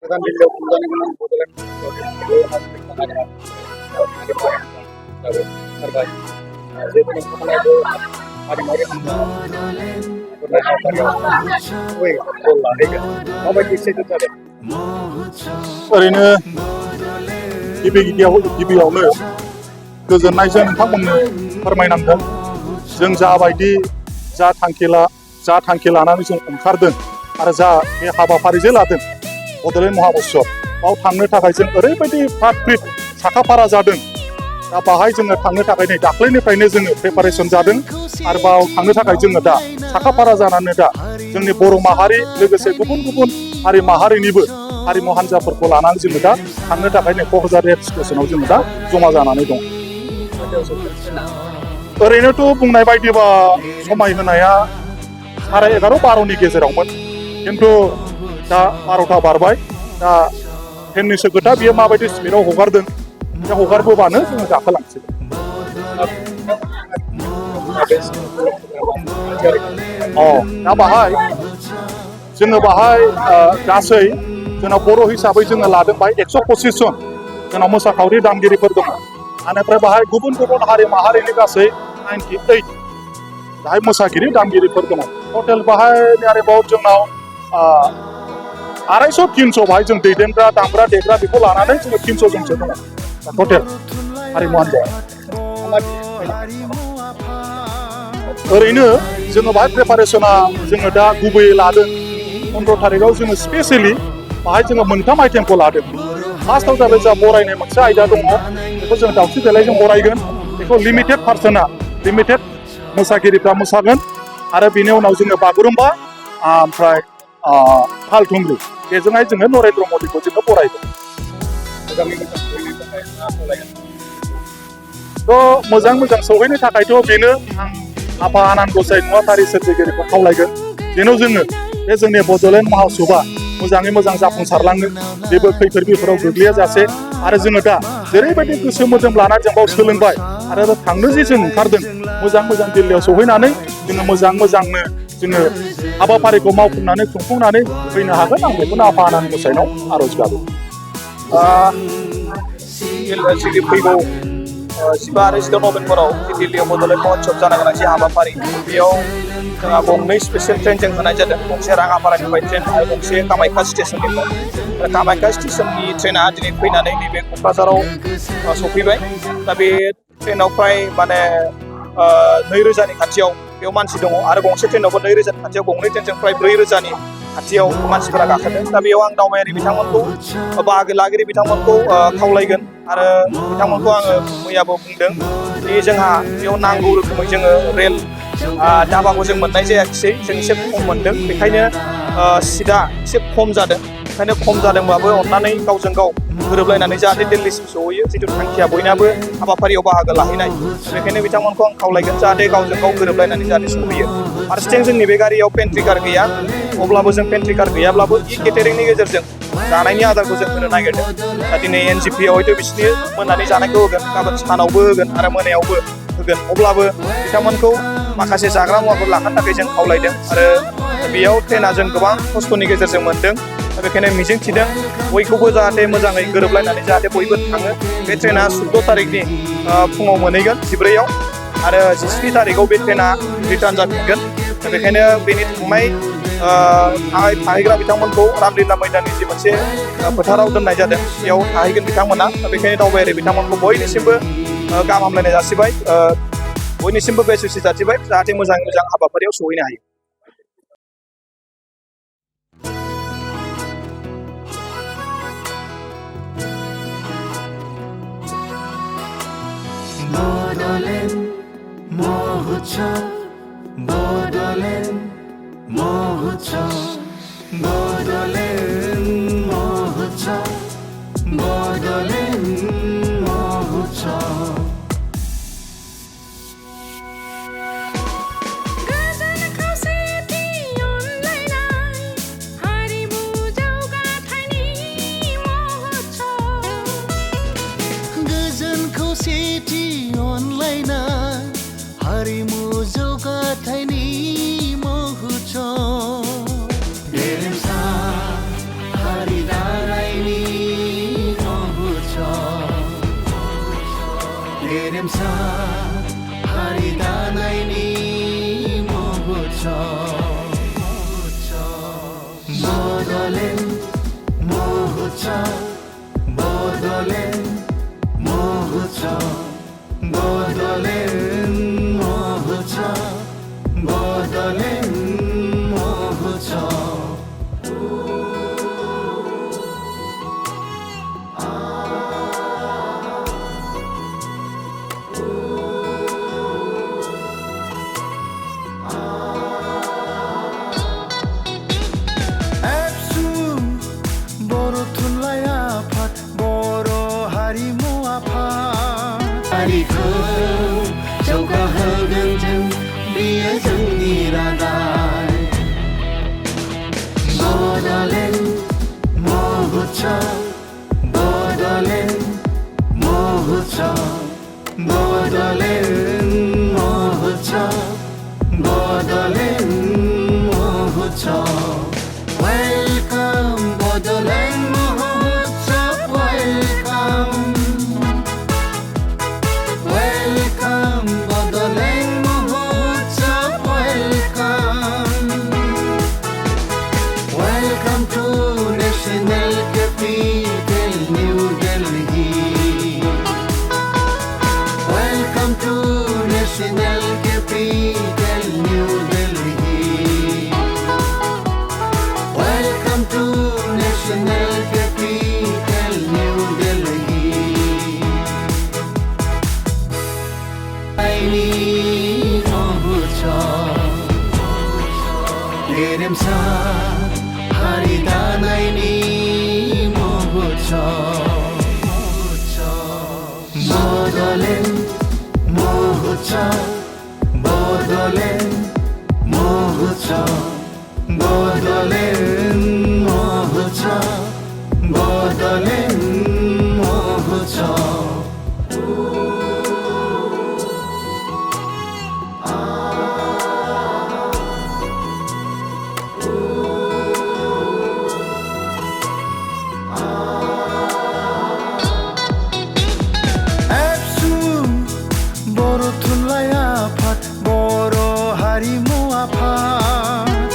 गोदान दिल्लीयाव खुंजानो गोनां बड'लेण्ड ओंखारबाय जिहेतु नोंथांमोनाबो हारिमुआरि हान्जाफोरनि हाबाफारियाव गुबै रल लाहैगोन माबायदि एक्साइटेड जादों? ओरैनो गिबियावनो गोजोननायजों नोंथांमोननो फोरमायनांगोन जों जा थांखि लानानै जों ओंखारदों आरो जा बे हाबाफारिजों लादों बड'लेण्ड महाउत्सव बाव थांनो थाखाय जों ओरैबायदि फ्रात फ्रित साखाफारा जादों। दा बाहाय जोङो थांनो थाखाय नै दाख्लैनिफ्रायनो जोङो प्रिपारेसन जादों आरो बाव थांनो थाखाय जोङो दा साखाफारा जानानै दा जोंनि बर' माहारि लोगोसे गुबुन गुबुन हारि माहारिनिबो हारिमु हान्जाफोरखौ लानानै जोङो दा थांनो थाखाय नै क'क्राझार रेल स्टेसनाव जोङो दा जमा जानानै दं। ओरैनोथ' बुंनाय बायदिबा समाय होनाया 11:30-12नि गेजेरावमोन, खिन्थु दा 12टा बारबाय। दा ट्रेननिसो खोथा बियो माबायदि स्पिडआव हगारदों, बे हगारबोबानो जोङो गाखोलांसै। दा बाहाय जोङो गासै जोंनाव बर' हिसाबै जोङो लादों बाहाय 125 जन जोंनाव मोसाखावरि दामगिरिफोर दङ। बेनिफ्राय बाहाय गुबुन गुबुन हारि माहारिनि गासै 98 बाहाय मोसागिरि दामगिरिफोर दङ। टटेल बाहाय आरोबाव जोंनाव 250-300 बाहाय जों दैदेनग्रा दामग्रा देग्रा बेखौ लानानै जोङो 300 जनसो दङ टटेल हारिमु हान्जाया। ओरैनो जोङो बाहाय प्रिपारेसना जोङो दा गुबैयै लादों 15 थारिखआव जोङो स्पेसियेलि बाहाय जोङो 3 आइटेमखौ लादों। फार्स्टआव जाबाय जोंहा बरायनाय मोनसे आयदा दङ, बेखौ जों दावस्रि देलायजों बरायगोन। बेखौ लिमिटेड मोसागिरिफ्रा मोसागोन आरो बेनि उनाव जोङो बागुरुम्बा ओमफ्राय हाल थुंग्रि बेजोंहाय जोङो नरेन्द्र मदिखौ जोङो बरायगोन। मोजां सौहैनो थाखायथ' बेनो आं आफा आनान गसाइ नुवाथारि सोरजिगिरिखौ खावलायगोन जेन' जोङो बे जोंनि बड'लेण्ड महाउत्सवआ मोजाङै मोजां जाफुंसारलाङो, जेबो खैफोद बिफोराव गोग्लैयाजासे। आरो जोङो दा जेरैबायदि गोसो मोदोम लानानै जों बाव सोलोंबाय आरो थांनो जे जों ओंखारदों मोजां दिल्लीयाव सौहैनानै जोङो मोजांनो जोङो हाबाफारिखौ मावफुंनानै खुंफुंनानै फैनो हागोन। आं बेखौनो आफा आनान गसाइनाव आर'ज गाबो। फैगौ 15 आरो 16 नभेम्बराव दिल्लीयाव बड'लेण्ड महोत्सव जानो गोनां जि हाबाफारि बेयाव जोंहा गंनै स्पेसियेल ट्रेनजों होनाय जादों। गंसे राङापारानिफ्राय ट्रेन आरो गंसे कामाख्या स्टेसननिफ्राय। कामाख्या स्टेसननि ट्रेना दिनै फैनानै नैबे क'क्राझाराव सफैबाय। दा बे ट्रेनाव फ्राय 2000नि खाथियाव बेयाव मानसि दङ आरो गंसे ट्रेनावबो 2000नि खाथियाव, गंनै ट्रेनजों फ्राय 4000नि खाथियाव मानसिफोरा गाखोदों। दा बेयाव आं दावबायारि बिथांमोनखौ बाहागो लागिरि बिथांमोनखौ खावलायगोन आरो बिथांमोनखौ आङो मैयाबो बुंदों दि जोंहा बेयाव नांगौ रोखोमै जोङो रेल दाबाखौ जों मोननाय जायाखिसै, जों एसे खम मोनदों। बेखायनो सिटआ एसे खम जादों। बेखायनो खम जादोंबाबो अननानै गावजों गाव गोरोबलायनानै जाहाथे दिल्लीसिम सहैयो, जिथु थांखिया बयनाबो हाबाफारियाव बाहागो लाहैनाय। बेखायनो बिथांमोनखौ आं खावलायगोन जाहाथे गावजों गाव गोरोबलायनानै जाहाथे सहैयो। फारसेथिं जोंनि बे गारियाव पेन्ट्रि कार गैया, अब्लाबो जों पेन्ट्रि कार गैयाब्लाबो केटारिंनि गेजेरजों जानायनि आदारखौ जों होनो नागिरदों। दा दिनै NGPआव हयथ' बिसोरनि मोनानि जानायखौ होगोन, गाबोन सानावबो होगोन आरो मोनायावबो होगोन। अब्लाबो बिथांमोनखौ माखासे जाग्रा मुवाफोर लाखानो थाखाय जों खावलायदों आरो बेयाव ट्रेना जों गोबां खस्थ'नि गेजेरजों मोनदों। दा बेखायनो मिजिं थिदों बयखौबो जाहाथे मोजाङै गोरोबलायनानै जाहाथे बयबो थाङो। बे ट्रेना 14 थारिखनि फुङाव मोनहैगोन 14आव आरो 17 थारिखआव बे ट्रेना रिटार्न जाफिनगोन। दा बेखायनो बेनि थाहैग्रा बिथांमोनखौ रामलीला मैदाननि जि मोनसे फोथाराव दोननाय जादों बेयाव थाहैगोन बिथांमोना। दा बेखायनो दावबायारि बिथांमोनखौ बयनिसिमबो गाहाम हामलायनाय जासिबाय, बयनिसिमबो बेस्ट उइसेस जासिबाय जाहाथे मोजाङै मोजां हाबाफारियाव सहैनो हायो। Bodoland Mohotsovआव, Bodoland Mohotsovआव, Bodoland Mohotsovआव, Bodoland Mohotsovआव। खौसेथि अनलायनाय हारिमु जौ गेरेमसा हारि दानायनि Bodoland Mohotsov Bodoland Mohotsov Bodoland Mohotsov Bodoland Mohotsov हारिखौ जौगाहोगोन जों बेयो जोंनि रादाय Bodoland Mohotsov Bodoland Mohotsov Bodoland Mohotsov Bodoland Mohotsov Welcome Bodoland Mohotsov welcome Welcome, Bodoland Mohotsov, welcome. Welcome to National Capital, New Delhi. Welcome to National Capital, New Delhi. Welcome to National Capital, New Delhi. गेरेमसा हारि दानायनि Bodoland Mohotsov